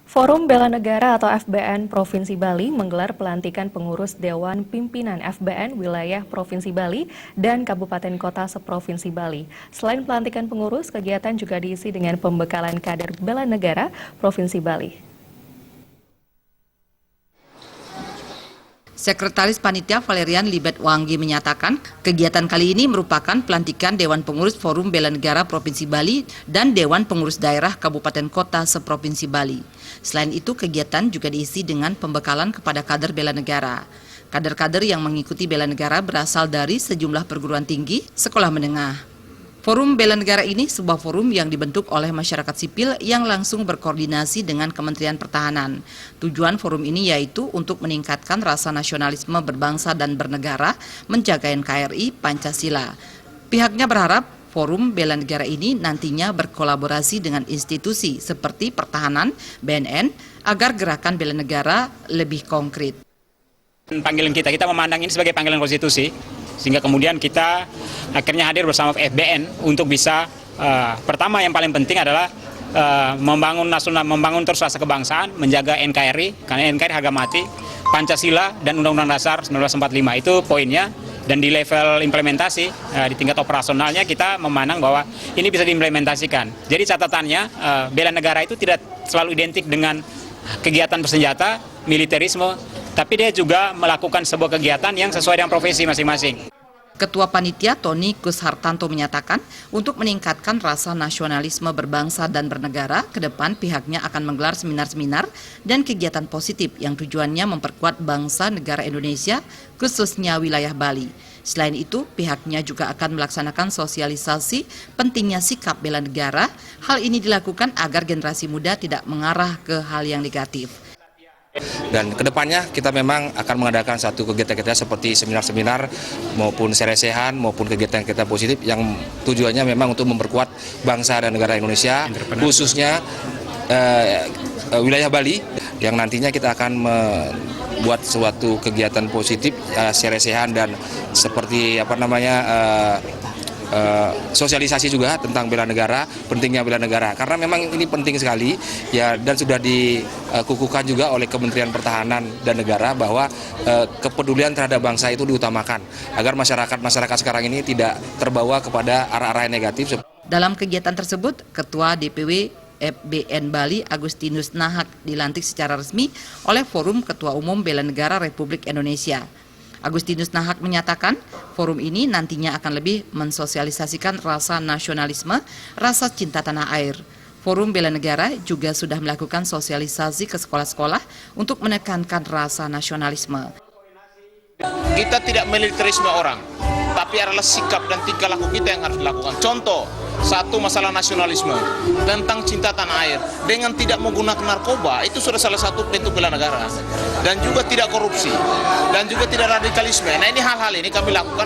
Forum Bela Negara atau FBN Provinsi Bali menggelar pelantikan pengurus Dewan Pimpinan FBN wilayah Provinsi Bali dan Kabupaten Kota seprovinsi Bali. Selain pelantikan pengurus, kegiatan juga diisi dengan pembekalan kader Bela Negara Provinsi Bali. Sekretaris Panitia Valerian Libet Wanggi menyatakan, kegiatan kali ini merupakan pelantikan Dewan Pengurus Forum Bela Negara Provinsi Bali dan Dewan Pengurus Daerah Kabupaten Kota seprovinsi Bali. Selain itu, kegiatan juga diisi dengan pembekalan kepada kader bela negara. Kader-kader yang mengikuti bela negara berasal dari sejumlah perguruan tinggi, sekolah menengah. Forum Bela Negara ini sebuah forum yang dibentuk oleh masyarakat sipil yang langsung berkoordinasi dengan Kementerian Pertahanan. Tujuan forum ini yaitu untuk meningkatkan rasa nasionalisme berbangsa dan bernegara, menjaga NKRI Pancasila. Pihaknya berharap Forum Bela Negara ini nantinya berkolaborasi dengan institusi seperti Pertahanan, BNN, agar gerakan bela negara lebih konkret. Panggilan kita memandang ini sebagai panggilan konstitusi, sehingga kemudian kita akhirnya hadir bersama FBN untuk bisa pertama yang paling penting adalah membangun terus rasa kebangsaan, menjaga NKRI, karena NKRI harga mati, Pancasila dan Undang-Undang Dasar 1945 itu poinnya. Dan di level implementasi, di tingkat operasionalnya kita memandang bahwa ini bisa diimplementasikan. Jadi catatannya, bela negara itu tidak selalu identik dengan kegiatan bersenjata, militerisme, tapi dia juga melakukan sebuah kegiatan yang sesuai dengan profesi masing-masing. Ketua Panitia Tony Kushartanto menyatakan, untuk meningkatkan rasa nasionalisme berbangsa dan bernegara, ke depan pihaknya akan menggelar seminar-seminar dan kegiatan positif yang tujuannya memperkuat bangsa negara Indonesia, khususnya wilayah Bali. Selain itu, pihaknya juga akan melaksanakan sosialisasi pentingnya sikap bela negara. Hal ini dilakukan agar generasi muda tidak mengarah ke hal yang negatif. Dan kedepannya kita memang akan mengadakan satu kegiatan-kegiatan seperti seminar-seminar maupun seresehan maupun kegiatan-kegiatan positif yang tujuannya memang untuk memperkuat bangsa dan negara Indonesia, khususnya wilayah Bali, yang nantinya kita akan membuat suatu kegiatan positif, seresehan dan seperti sosialisasi juga tentang bela negara, pentingnya bela negara, karena memang ini penting sekali ya, dan sudah dikukuhkan juga oleh Kementerian Pertahanan dan Negara bahwa kepedulian terhadap bangsa itu diutamakan agar masyarakat sekarang ini tidak terbawa kepada arah-arah yang negatif. Dalam kegiatan tersebut, Ketua DPW FBN Bali Agustinus Nahak dilantik secara resmi oleh Forum Ketua Umum Bela Negara Republik Indonesia. Agustinus Nahak menyatakan, forum ini nantinya akan lebih mensosialisasikan rasa nasionalisme, rasa cinta tanah air. Forum Bela Negara juga sudah melakukan sosialisasi ke sekolah-sekolah untuk menekankan rasa nasionalisme. Kita tidak militerisme orang, tapi adalah sikap dan tingkah laku kita yang harus dilakukan. Contoh, satu masalah nasionalisme, tentang cinta tanah air, dengan tidak menggunakan narkoba, itu sudah salah satu bentuk bela negara. Dan juga tidak korupsi, dan juga tidak radikalisme. Nah, ini hal-hal ini kami lakukan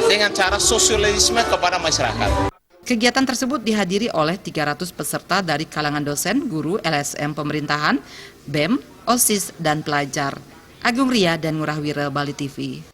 dengan cara sosialisme kepada masyarakat. Kegiatan tersebut dihadiri oleh 300 peserta dari kalangan dosen, guru, LSM pemerintahan, BEM, OSIS, dan pelajar. Agung Ria dan Ngurah Wira, Bali TV.